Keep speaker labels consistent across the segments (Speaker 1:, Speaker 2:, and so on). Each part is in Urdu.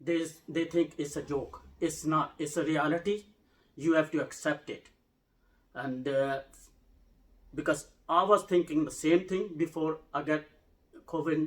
Speaker 1: they think it's a joke. It's not. It's a reality. You have to accept it. And because I was thinking the same thing before I got COVID.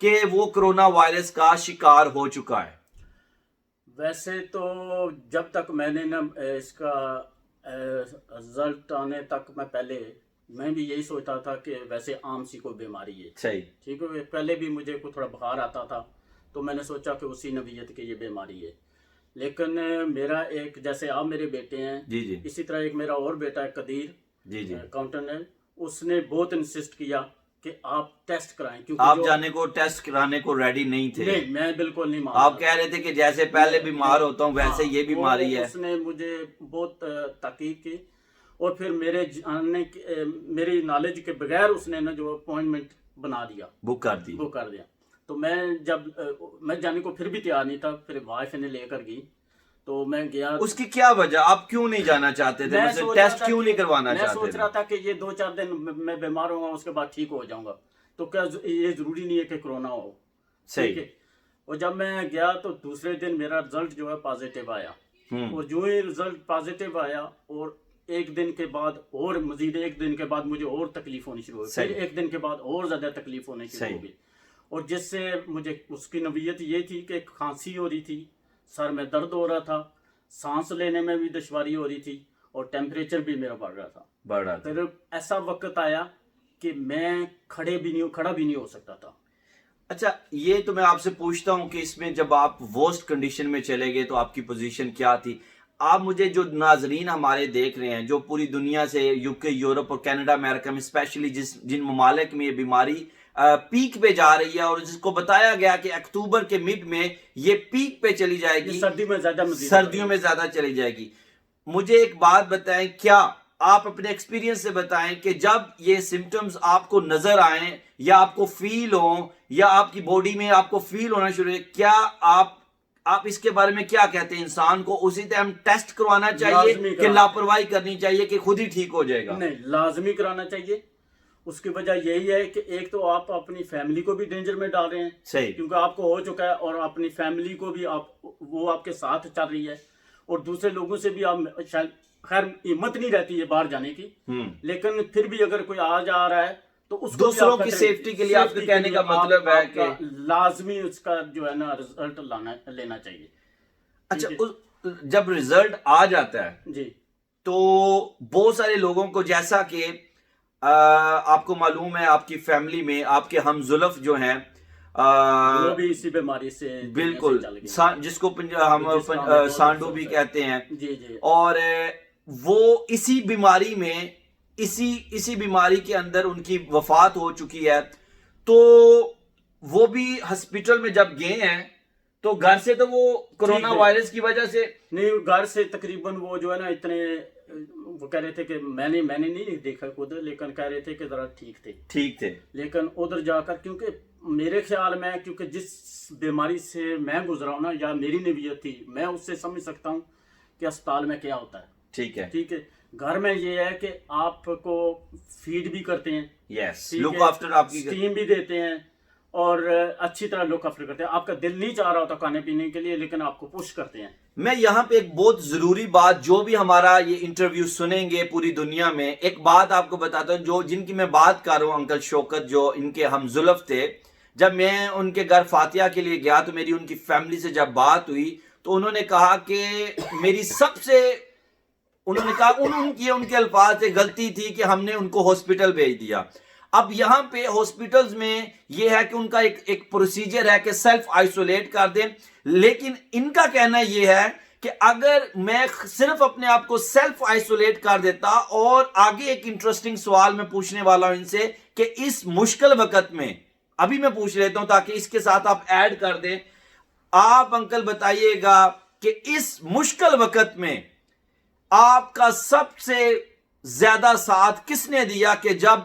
Speaker 2: کہ وہ کرونا وائرس کا شکار ہو چکا ہے؟
Speaker 1: ویسے تو جب تک میں نے نا اس کا رزلٹ آنے تک میں بھی یہی سوچتا تھا کہ ویسے عام سی کوئی بیماری ہے.
Speaker 2: صحیح.
Speaker 1: ٹھیک ہے. پہلے بھی مجھے کوئی تھوڑا بخار آتا تھا تو میں نے سوچا کہ اسی نوعیت کی یہ بیماری ہے. لیکن میرا ایک، جیسے آپ میرے بیٹے ہیں،
Speaker 2: جی جی،
Speaker 1: اسی طرح ایک میرا اور بیٹا ہے قدیر،
Speaker 2: جی جی،
Speaker 1: اکاؤنٹنٹ ہے، اس نے بہت انسسٹ کیا کہ آپ ٹیسٹ کرائیں. کیونکہ
Speaker 2: آپ جانے کو ٹیسٹ کرانے کو ریڈی نہیں تھے؟
Speaker 1: نہیں، میں بالکل نہیں مانتا.
Speaker 2: آپ کہہ رہے تھے کہ جیسے پہلے بیمار ہوتا ہوں ویسے یہ بیماری ہے.
Speaker 1: اس نے مجھے بہت تحقیق کی اور پھر میری نالج کے بغیر اس نے نا جو اپوائنٹمنٹ بنا دیا،
Speaker 2: بک کر دیا.
Speaker 1: تو میں جانے کو پھر بھی تیار نہیں تھا. پھر وائف نے لے کر گئی تو میں گیا.
Speaker 2: اس کی کیا وجہ؟ آپ کیوں نہیں جانا چاہتے تھے؟ ٹیسٹ کیوں نہیں کروانا چاہتے تھے؟
Speaker 1: میں سوچ رہا تھا کہ یہ 2-4 دن میں بیمار ہوں گا، اس کے بعد ٹھیک ہو جاؤں گا، تو کیا یہ ضروری نہیں ہے کہ کرونا ہو.
Speaker 2: صحیح.
Speaker 1: اور جب میں گیا تو دوسرے دن میرا رزلٹ جو ہے پازیٹیو آیا. اور جو ہی رزلٹ پازیٹیو آیا اور ایک دن کے بعد اور مزید ایک دن کے بعد مجھے اور تکلیف ہونی شروع ہوئی. پھر ایک دن کے بعد اور زیادہ تکلیف ہونے شروع ہو گئی. اور جس سے مجھے اس کی نوعیت یہ تھی کہ کھانسی ہو رہی تھی، سر میں درد ہو رہا تھا، سانس لینے میں بھی دشواری ہو رہی تھی اور ٹیمپریچر بھی میرا بڑھ رہا تھا. پھر ایسا وقت آیا کہ میں کھڑا بھی نہیں ہو سکتا تھا.
Speaker 2: اچھا، یہ تو میں آپ سے پوچھتا ہوں کہ اس میں جب آپ ورسٹ کنڈیشن میں چلے گئے تو آپ کی پوزیشن کیا تھی؟ آپ مجھے، جو ناظرین ہمارے دیکھ رہے ہیں جو پوری دنیا سے UK، یورپ اور کینیڈا، امریکہ میں اسپیشلی جن ممالک میں یہ بیماری پیک پہ جا رہی ہے اور جس کو بتایا گیا کہ اکتوبر کے مڈ میں یہ پیک پہ چلی جائے گی، سردیوں میں زیادہ چلی جائے گی، مجھے ایک بات بتائیں، کیا آپ اپنے ایکسپیرینس سے بتائیں کہ جب یہ سمٹمز آپ کو نظر آئیں یا آپ کو فیل ہوں یا آپ کی باڈی میں آپ کو فیل ہونا شروع ہے، کیا آپ اس کے بارے میں کیا کہتے ہیں؟ انسان کو اسی ٹائم ٹیسٹ کروانا چاہیے کہ لاپرواہی کرنی چاہیے کہ خود ہی ٹھیک ہو جائے گا؟
Speaker 1: نہیں، لازمی کرانا چاہیے. اس کی وجہ یہی ہے کہ ایک تو آپ اپنی فیملی کو بھی ڈینجر میں ڈال رہے ہیں.
Speaker 2: صحیح.
Speaker 1: کیونکہ آپ کو ہو چکا ہے اور اپنی فیملی کو بھی وہ آپ کے ساتھ چل رہی ہے، اور دوسرے لوگوں سے بھی آپ شاید، خیر ہمت نہیں رہتی ہے باہر جانے کی، لیکن پھر بھی اگر کوئی آ جا رہا ہے تو اس
Speaker 2: دوسروں کی سیفٹی کے لیے آپ کے کہنے کا مطلب ہے کہ
Speaker 1: لازمی اس کا جو ہے نا رزلٹ لینا چاہیے.
Speaker 2: اچھا، جب رزلٹ آ جاتا ہے
Speaker 1: جی
Speaker 2: تو بہت سارے لوگوں کو، جیسا کہ آپ کو معلوم ہے، آپ کی فیملی میں آپ کے ہم زلف جو ہیں
Speaker 1: وہ بھی اسی بیماری سے
Speaker 2: بالکل، جس کو ہم سانڈو بھی کہتے ہیں، اور وہ اسی بیماری میں، اسی بیماری کے اندر ان کی وفات ہو چکی ہے. تو وہ بھی ہسپیٹل میں جب گئے ہیں تو گھر سے تو وہ کرونا وائرس کی وجہ سے
Speaker 1: نہیں، گھر سے تقریباً وہ جو ہے نا اتنے، وہ کہہ رہے تھے کہ میں نے نہیں دیکھا خود، لیکن کہہ رہے تھے کہ ذرا ٹھیک تھے. لیکن ادھر جا کر، کیونکہ میرے خیال میں، کیونکہ جس بیماری سے میں گزرا ہوں نا، یا میری نوعیت تھی، میں اس سے سمجھ سکتا ہوں کہ اسپتال میں کیا ہوتا ہے. ٹھیک ہے. گھر میں یہ ہے کہ آپ کو فیڈ بھی کرتے ہیں،
Speaker 2: لک آفٹر، آپ کی
Speaker 1: اسٹیم بھی دیتے ہیں اور اچھی طرح لک آفٹر کرتے ہیں. آپ کا دل نہیں چاہ رہا ہوتا کھانے پینے کے لیے، لیکن آپ کو پش کرتے ہیں.
Speaker 2: میں یہاں پہ ایک بہت ضروری بات، جو بھی ہمارا یہ انٹرویو سنیں گے پوری دنیا میں، ایک بات آپ کو بتاتا ہوں، جن کی میں بات کر رہا ہوں، انکل شوکت جو ان کے ہم زلف تھے، جب میں ان کے گھر فاتحہ کے لیے گیا تو میری ان کی فیملی سے جب بات ہوئی تو انہوں نے کہا کہ میری سب سے، انہوں نے کہا ان کے الفاظ سے غلطی تھی کہ ہم نے ان کو ہاسپٹل بھیج دیا. اب یہاں پہ ہاسپٹلز میں یہ ہے کہ ان کا ایک پروسیجر ہے کہ سیلف آئسولیٹ کر دیں، لیکن ان کا کہنا یہ ہے کہ اگر میں صرف اپنے آپ کو سیلف آئسولیٹ کر دیتا، اور آگے ایک انٹرسٹنگ سوال میں پوچھنے والا ہوں ان سے کہ اس مشکل وقت میں، ابھی میں پوچھ لیتا ہوں تاکہ اس کے ساتھ آپ ایڈ کر دیں، آپ انکل بتائیے گا کہ اس مشکل وقت میں آپ کا سب سے زیادہ ساتھ کس نے دیا، کہ جب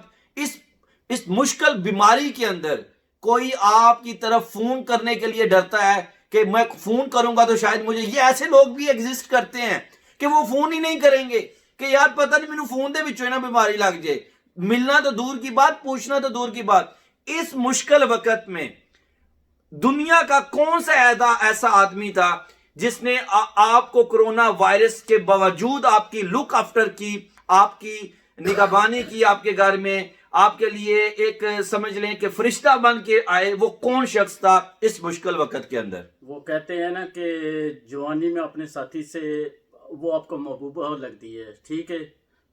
Speaker 2: اس مشکل بیماری کے اندر کوئی آپ کی طرف فون کرنے کے لیے ڈرتا ہے کہ میں فون کروں گا تو شاید مجھے، یہ ایسے لوگ بھی ایگزسٹ کرتے ہیں کہ وہ فون ہی نہیں کریں گے کہ یار پتہ نہیں مینوں فون دے وچوں نا بیماری لگ جائے، ملنا تو دور کی بات، پوچھنا تو دور کی بات. اس مشکل وقت میں دنیا کا کون سا ایسا آدمی تھا جس نے آپ کو کرونا وائرس کے باوجود آپ کی لک آفٹر کی، آپ کی نگہبانی کی، آپ کے گھر میں آپ کے لیے ایک سمجھ لیں کہ فرشتہ بن کے آئے، وہ کون شخص تھا اس مشکل وقت کے اندر؟
Speaker 1: وہ کہتے ہیں نا کہ جوانی میں اپنے ساتھی سے وہ آپ کو محبوبہ لگتی ہے، ٹھیک ہے،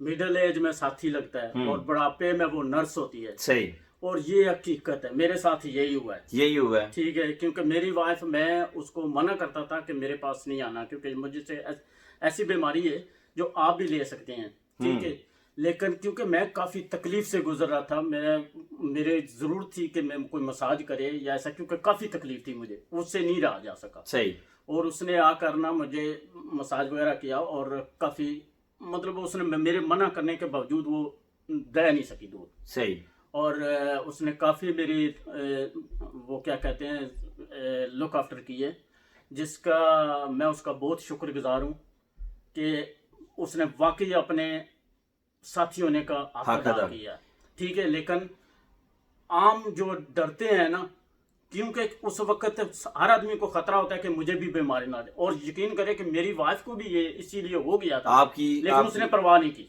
Speaker 1: مڈل ایج میں ساتھی لگتا ہے اور بڑھاپے میں وہ نرس ہوتی ہے.
Speaker 2: صحیح.
Speaker 1: اور یہ حقیقت ہے، میرے ساتھ یہی ہوا ہے.
Speaker 2: یہی ہوا ہے.
Speaker 1: ٹھیک ہے، کیونکہ میری وائف، میں اس کو منع کرتا تھا کہ میرے پاس نہیں آنا، کیونکہ مجھے سے ایسی بیماری ہے جو آپ بھی لے سکتے ہیں. ٹھیک ہے، لیکن کیونکہ میں کافی تکلیف سے گزر رہا تھا، میرے ضرورت تھی کہ میں کوئی مساج کرے یا ایسا، کیونکہ کافی تکلیف تھی مجھے، اس سے نہیں رہا جا سکا.
Speaker 2: صحیح.
Speaker 1: اور اس نے آ کر نا مجھے مساج وغیرہ کیا، اور کافی مطلب اس نے میرے منع کرنے کے باوجود وہ رہ نہیں سکی دور.
Speaker 2: صحیح.
Speaker 1: اور اس نے کافی میری وہ کیا کہتے ہیں لک آفٹر کی ہے، جس کا میں اس کا بہت شکر گزار ہوں کہ اس نے واقعی اپنے ساتھی ہونے کا حق ادا کیا. ٹھیک ہے، لیکن عام جو ڈرتے ہیں نا، کیونکہ اس وقت ہر آدمی کو خطرہ ہوتا ہے کہ مجھے بھی بیماری نہ دے، اور یقین کرے کہ میری وائف کو بھی یہ اسی لیے ہو گیا تھا
Speaker 2: آپ کی،
Speaker 1: لیکن اس نے پرواہ نہیں کی.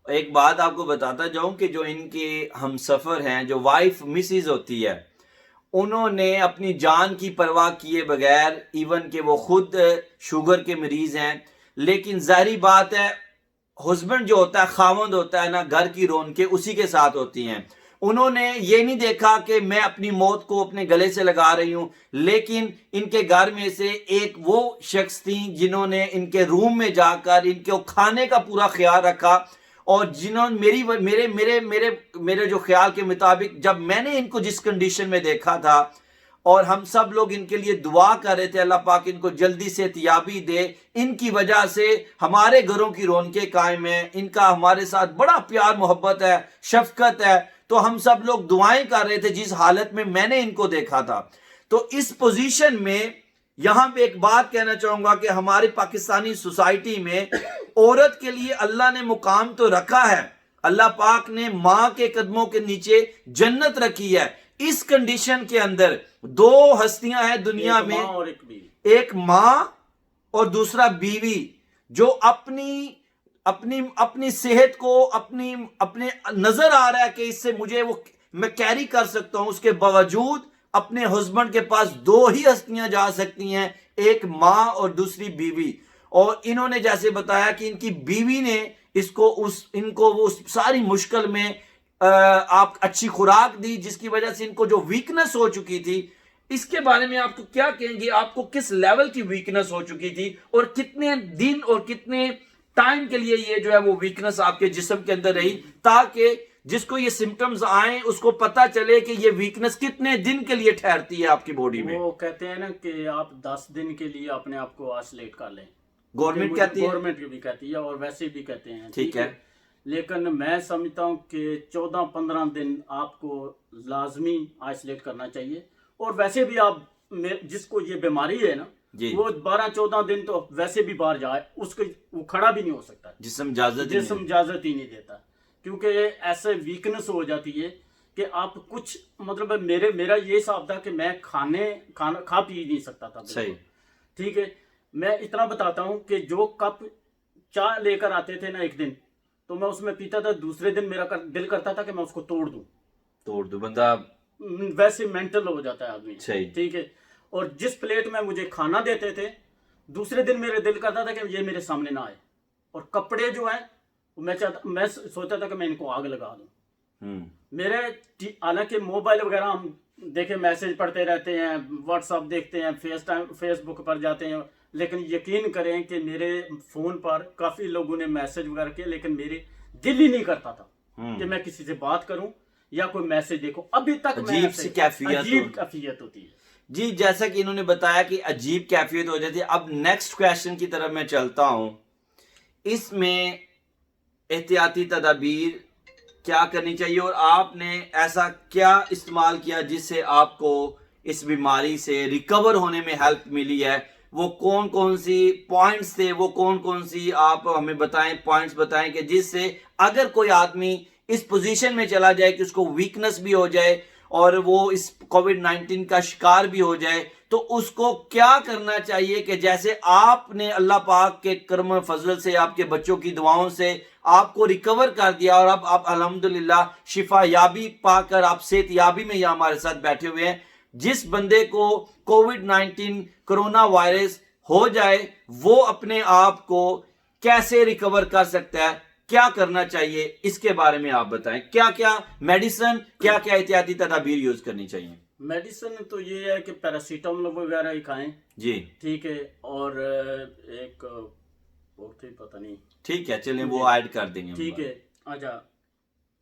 Speaker 2: ایک بات آپ کو بتاتا جاؤں کہ جو ان کے ہم سفر ہیں، جو وائف مسز ہوتی ہے، انہوں نے اپنی جان کی پرواہ کیے بغیر، ایون کہ وہ خود شوگر کے مریض ہیں، لیکن ظاہری بات ہے ہسبینڈ جو ہوتا ہے، خاوند ہوتا ہے نا، گھر کی رونقیں اسی کے ساتھ ہوتی ہیں. انہوں نے یہ نہیں دیکھا کہ میں اپنی موت کو اپنے گلے سے لگا رہی ہوں، لیکن ان کے گھر میں سے ایک وہ شخص تھی جنہوں نے ان کے روم میں جا کر ان کے کھانے کا پورا خیال رکھا، اور جنہوں نے میرے جو خیال کے مطابق جب میں نے ان کو جس کنڈیشن میں دیکھا تھا، اور ہم سب لوگ ان کے لیے دعا کر رہے تھے اللہ پاک ان کو جلدی سے صحتیابی دے، ان کی وجہ سے ہمارے گھروں کی رونقیں قائم ہیں، ان کا ہمارے ساتھ بڑا پیار محبت ہے، شفقت ہے، تو ہم سب لوگ دعائیں کر رہے تھے جس حالت میں نے ان کو دیکھا تھا. تو اس پوزیشن میں یہاں پہ ایک بات کہنا چاہوں گا کہ ہماری پاکستانی سوسائٹی میں عورت کے لیے اللہ نے مقام تو رکھا ہے، اللہ پاک نے ماں کے قدموں کے نیچے جنت رکھی ہے. اس کنڈیشن کے اندر دو ہستیاں ہیں دنیا میں، ایک ماں اور دوسرا بیوی، جو اپنی صحت کو اپنے نظر آ رہا ہے کہ اس سے میں کیری کر سکتا ہوں، اس کے باوجود اپنے ہسبینڈ کے پاس دو ہی ہستیاں جا سکتی ہیں، ایک ماں اور دوسری بیوی. اور انہوں نے جیسے بتایا کہ ان کی بیوی نے ان کو وہ ساری مشکل میں آپ اچھی خوراک دی، جس کی وجہ سے ان کو جو ویکنس ہو چکی تھی. اس کے بارے میں آپ کو کیا کہیں گے؟ آپ کو کس لیول کی ویکنس ہو چکی تھی، اور کتنے دن اور کتنے ٹائم کے لیے یہ جو ہے وہ ویکنس آپ کے جسم کے اندر رہی، تاکہ جس کو یہ سمٹمز آئیں اس کو پتا چلے کہ یہ ویکنس کتنے دن کے لیے ٹھہرتی ہے آپ کی باڈی میں؟
Speaker 1: وہ کہتے ہیں نا کہ آپ 10 دن کے لیے اپنے آپ کو آئسولیٹ کر لیں.
Speaker 2: گورنمنٹ کہتی ہے،
Speaker 1: گورنمنٹ بھی کہتی ہے، اور ویسے بھی کہتے ہیں.
Speaker 2: ٹھیک ہے،
Speaker 1: لیکن میں سمجھتا ہوں کہ 14-15 دن آپ کو لازمی آئسولیٹ کرنا چاہیے. اور ویسے بھی آپ جس کو یہ بیماری ہے نا، وہ 12-14 دن تو ویسے بھی باہر جائے، اس کو وہ کھڑا بھی نہیں ہو سکتا، جسم اجازت ہی نہیں دیتا، کیونکہ ایسے ویکنس ہو جاتی ہے کہ آپ کچھ مطلب میرا یہ حساب تھا کہ میں کھا پی نہیں سکتا تھا.
Speaker 2: صحیح.
Speaker 1: ٹھیک ہے، میں اتنا بتاتا ہوں کہ جو کپ چائے لے کر آتے تھے نا ایک دن، تو میں اس میں پیتا تھا، دوسرے دن میرا دل کرتا تھا کہ میں اس کو توڑ دوں. بندہ ویسے مینٹل ہو جاتا ہے آدمی. ٹھیک ہے. اور جس پلیٹ میں مجھے کھانا دیتے تھے، دوسرے دن میرے دل کرتا تھا کہ یہ میرے سامنے نہ آئے. اور کپڑے جو ہیں میں سوچتا تھا کہ میں ان کو آگ لگا دوں. میرے حالانکہ موبائل وغیرہ ہم دیکھیں، میسج پڑھتے رہتے ہیں، واٹس ایپ دیکھتے ہیں، فیس بک پر جاتے ہیں، لیکن یقین کریں کہ میرے فون پر کافی لوگوں نے میسج وغیرہ کیے، لیکن میرے دل ہی نہیں کرتا تھا کہ میں کسی سے بات کروں یا کوئی میسج دیکھوں. ابھی تک
Speaker 2: عجیب سی
Speaker 1: کیفیت ہوتی ہے.
Speaker 2: جی، جیسا کہ انہوں نے بتایا کہ عجیب کیفیت ہو جاتی ہے. اب نیکسٹ کویسچن کی طرف میں چلتا ہوں. اس میں احتیاطی تدابیر کیا کرنی چاہیے، اور آپ نے ایسا کیا استعمال کیا جس سے آپ کو اس بیماری سے ریکور ہونے میں ہیلپ ملی ہے؟ وہ کون سی پوائنٹس تھے، وہ کون سی آپ ہمیں بتائیں، پوائنٹس بتائیں کہ جس سے اگر کوئی آدمی اس پوزیشن میں چلا جائے کہ اس کو ویکنس بھی ہو جائے اور وہ اس کووڈ 19 کا شکار بھی ہو جائے، تو اس کو کیا کرنا چاہیے کہ جیسے آپ نے اللہ پاک کے کرم و فضل سے آپ کے بچوں کی دعاؤں سے آپ کو ریکور کر دیا اور اب آپ الحمدللہ شفا یابی پا کر آپ صحت یابی میں یہاں ہمارے ساتھ بیٹھے ہوئے ہیں. جس بندے کو کووڈ-19 کرونا وائرس ہو جائے وہ اپنے آپ کو کیسے ریکور کر سکتا ہے, کیا کرنا چاہیے, اس کے بارے میں آپ بتائیں. کیا کیا میڈیسن, کیا کیا احتیاطی تدابیر یوز کرنی چاہیے؟
Speaker 1: میڈیسن تو یہ ہے کہ پیراسیٹامول وغیرہ ہی کھائیں,
Speaker 2: جی
Speaker 1: ٹھیک ہے, اور ایک اور تھی پتہ نہیں,
Speaker 2: ٹھیک ہے, چلیں وہ ایڈ کر دیں گے.
Speaker 1: ٹھیک ہے. اچھا,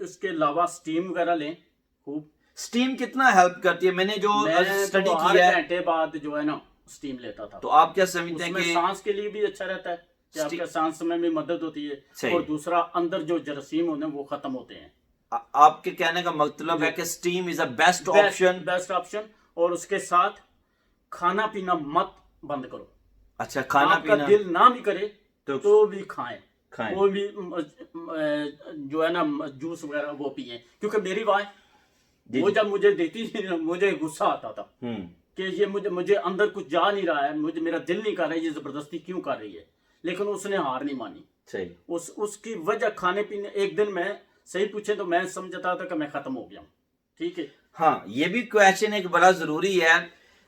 Speaker 1: اس کے علاوہ سٹیم وغیرہ لیں خوب.
Speaker 2: سٹیم کتنا ہیلپ کرتی ہے؟ میں نے جو اسٹڈی
Speaker 1: تو
Speaker 2: کی ہے,
Speaker 1: 8 گھنٹے بعد جو ہے نا سٹیم لیتا تھا.
Speaker 2: تو آپ کیا سمجھتے
Speaker 1: اس
Speaker 2: ہیں
Speaker 1: میں
Speaker 2: کہ
Speaker 1: سانس کے لیے بھی اچھا رہتا ہے کہ آپ کے سانس میں بھی مدد ہوتی ہے,
Speaker 2: صحیح.
Speaker 1: اور دوسرا اندر جو جراثیم ہوتے ہیں وہ ختم ہوتے ہیں.
Speaker 2: آپ کے کہنے کا مطلب ہے کہ STEM is a best option.
Speaker 1: اور اس کے ساتھ کھانا پینا مت بند کرو.
Speaker 2: اچھا, کھانا
Speaker 1: آپ کا
Speaker 2: پینا
Speaker 1: دل نہ بھی کرے تو بھی کھائیں, وہ بھی جو ہے نا جوس وغیرہ وہ پیئیں. کیونکہ میری وائف وہ جب مجھے دیتی تھی مجھے غصہ آتا تھا کہ یہ مجھے اندر کچھ جا نہیں رہا ہے, میرا دل نہیں کر رہا ہے, یہ زبردستی کیوں کر رہی ہے. لیکن اس نے ہار نہیں مانی.
Speaker 2: صحیح.
Speaker 1: اس کی وجہ کھانے پینے, ایک دن میں صحیح پوچھے تو میں سمجھتا تھا کہ میں ختم ہو گیا ہوں. ٹھیک ہے.
Speaker 2: ہاں, یہ بھی کویشچن ایک بڑا ضروری ہے.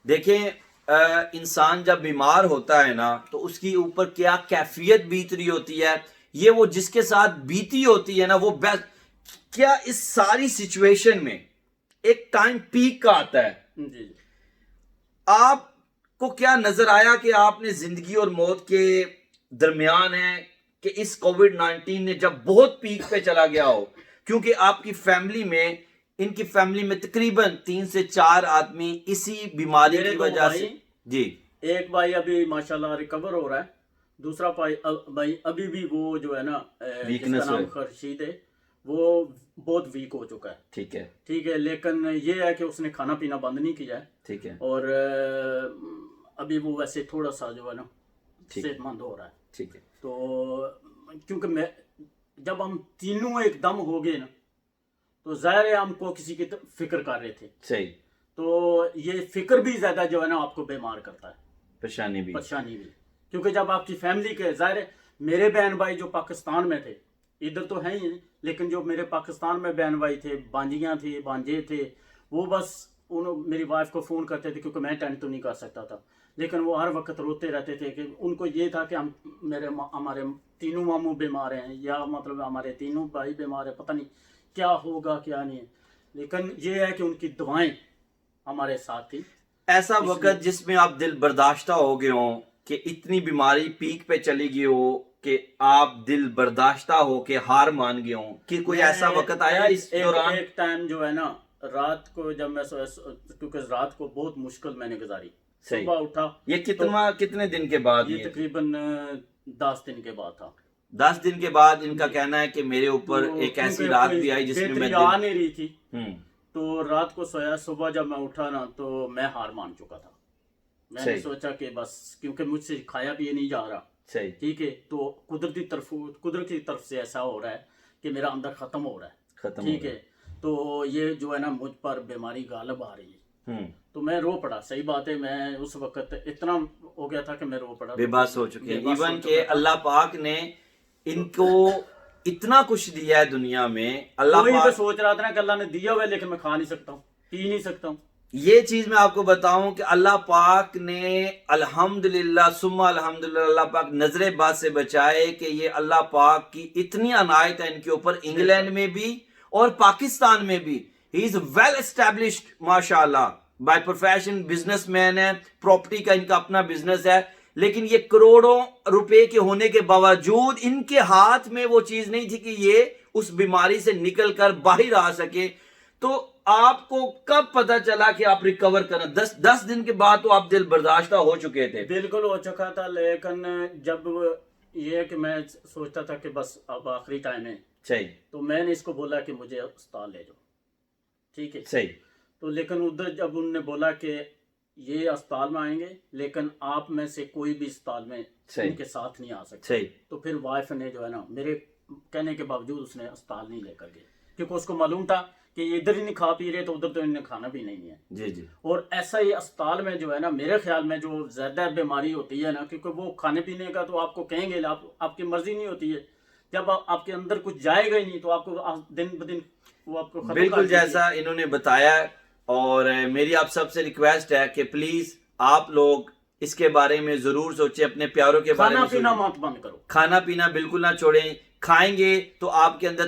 Speaker 2: دیکھیں, انسان جب بیمار ہوتا ہے نا تو اس کی اوپر کیا کیفیت بیت رہی ہوتی ہے, یہ وہ جس کے ساتھ بیتی ہوتی ہے نا وہ کیا اس ساری سچویشن میں ایک ٹائم پیک کا آتا ہے.
Speaker 1: جی.
Speaker 2: آپ کو کیا نظر آیا کہ آپ نے زندگی اور موت کے درمیان ہیں کہ اس کووڈ-19 نے جب بہت پیک پہ چلا گیا ہو, کیونکہ آپ کی فیملی میں, ان کی فیملی میں تقریباً 3 سے 4 آدمی اسی بیماری کی وجہ سے. جی.
Speaker 1: ایک بھائی ابھی ماشاءاللہ ریکور ہو رہا ہے, دوسرا بھائی ابھی بھی وہ جو ہے نا جس کا نام خورشید ہے وہ بہت ویک ہو چکا ہے. ٹھیک ہے. لیکن یہ ہے کہ اس نے کھانا پینا بند نہیں کیا ہے. ٹھیک ہے. اور ابھی وہ ویسے تھوڑا سا جو ہے نا صحت مند ہو رہا ہے. ٹھیک ہے. تو کیونکہ جب ہم تینوں ایک دم ہو گئے نا تو ظاہر ہے ہم کو کسی کی فکر کر رہے تھے.
Speaker 2: صحیح.
Speaker 1: تو یہ فکر بھی زیادہ جو ہے نا آپ کو بیمار کرتا ہے, پریشانی بھی. کیونکہ جب آپ کی فیملی کے, ظاہر ہے میرے بہن بھائی جو پاکستان میں تھے, ادھر تو ہیں ہی, لیکن جو میرے پاکستان میں بہن بھائی تھے, بانجیاں تھے, بانجے تھے, وہ بس میری وائف کو فون کرتے تھے کیونکہ میں اٹینڈ تو نہیں کر سکتا تھا, لیکن وہ ہر وقت روتے رہتے تھے کہ ان کو یہ تھا کہ ہمارے تینوں ماموں بیمار ہیں, یا مطلب ہمارے تینوں بھائی بیمار ہیں, پتہ نہیں کیا ہوگا کیا نہیں. لیکن یہ ہے کہ ان کی دعائیں ہمارے ساتھ تھی.
Speaker 2: ایسا وقت جس میں آپ دل برداشتہ ہو گئے ہوں کہ اتنی بیماری پیک پہ چلی گئی ہو کہ آپ دل برداشتہ ہو کہ ہار مان گئے ہوں, کہ کوئی ایسا وقت آیا اس دوران؟
Speaker 1: ایک ٹائم جو ہے نا رات کو جب میں کیونکہ رات کو بہت مشکل میں نے گزاری, صبح اٹھا.
Speaker 2: یہ کتنے دن کے بعد؟
Speaker 1: یہ تقریباً 10 دن کے بعد تھا.
Speaker 2: 10 دن کے بعد ان کا کہنا ہے کہ میرے اوپر ایک ایسی رات بھی آئی جس میں
Speaker 1: آ نہیں رہی تھی. تو رات کو سویا, صبح جب میں اٹھا نا تو میں ہار مان چکا تھا. میں نے سوچا کہ بس کیونکہ مجھ سے کھایا بھی نہیں جا رہا. ٹھیک ہے. تو قدرت کی طرف سے ایسا ہو رہا ہے کہ میرا اندر ختم ہو رہا ہے. ٹھیک ہے. تو یہ جو ہے نا مجھ پر بیماری غالب آ رہی ہے. تو میں رو پڑا. صحیح بات ہے, میں اس وقت اتنا ہو گیا تھا کہ میں رو پڑا,
Speaker 2: بے بس ہو چکے ہیں. ایون کہ اللہ پاک نے ان کو اتنا کچھ دیا ہے دنیا میں. اللہ پاک
Speaker 1: سوچ رہا تھا نا کہ اللہ نے دیا ہوا ہے, لیکن میں کھا نہیں سکتا ہوں, پی نہیں سکتا ہوں.
Speaker 2: یہ چیز میں آپ کو بتاؤں کہ اللہ پاک نے الحمدللہ ثم الحمدللہ اللہ پاک نظر بد سے بچائے کہ یہ اللہ پاک کی اتنی عنایت ہے ان کے اوپر, انگلینڈ میں بھی اور پاکستان میں بھی. ہی از ویل اسٹیبلشڈ ماشاء اللہ, بائی پروفیشن بزنس مین ہے, پراپرٹی کا ان کا اپنا بزنس ہے, لیکن یہ کروڑوں روپے کے ہونے کے باوجود ان کے ہاتھ میں وہ چیز نہیں تھی کہ یہ اس بیماری سے نکل کر باہر آ سکے. تو آپ کو کب پتا چلا کہ آپ ریکور کرنا؟ 10 دن کے بعد تو آپ دل برداشتہ ہو چکے تھے.
Speaker 1: بالکل ہو چکا تھا, لیکن جب یہ کہ میں سوچتا تھا کہ بس اب آخری ٹائم ہے, تو میں نے اس کو بولا کہ مجھے اسپتال لے جاؤ. ٹھیک ہے. صحیح. تو لیکن ادھر جب انہوں نے بولا کہ یہ اسپتال میں آئیں گے, لیکن آپ میں سے کوئی بھی اسپتال میں ان کے ساتھ نہیں آ سکتا. تو پھر وائف نے جو ہے نا میرے کہنے کے باوجود اس نے اسپتال نہیں لے کر گئے, کیونکہ اس کو معلوم تھا کہ ادھر ہی نہیں کھا پی رہے تو ادھر تو انہیں کھانا بھی نہیں ہے.
Speaker 2: جی جی
Speaker 1: اور ایسا ہی اسپتال میں جو ہے نا میرے خیال میں جو زیادہ بیماری ہوتی ہے نا، کیونکہ وہ کھانے پینے کا تو آپ کو کہیں گے آپ کی مرضی نہیں ہوتی ہے. جب آپ کے اندر کچھ جائے گا ہی نہیں تو آپ کو دن بدن وہ آپ کو ختم کر
Speaker 2: بالکل
Speaker 1: دیں گے.
Speaker 2: جیسا انہوں نے بتایا. اور میری آپ سب سے ریکویسٹ ہے کہ پلیز آپ لوگ اس کے بارے میں ضرور سوچیں، اپنے پیاروں کے بارے
Speaker 1: کھانا
Speaker 2: میں
Speaker 1: پینا
Speaker 2: سوچیں.
Speaker 1: مت بند کرو.
Speaker 2: کھانا پینا بالکل نہ چھوڑیں. کھائیں گے تو آپ کے اندر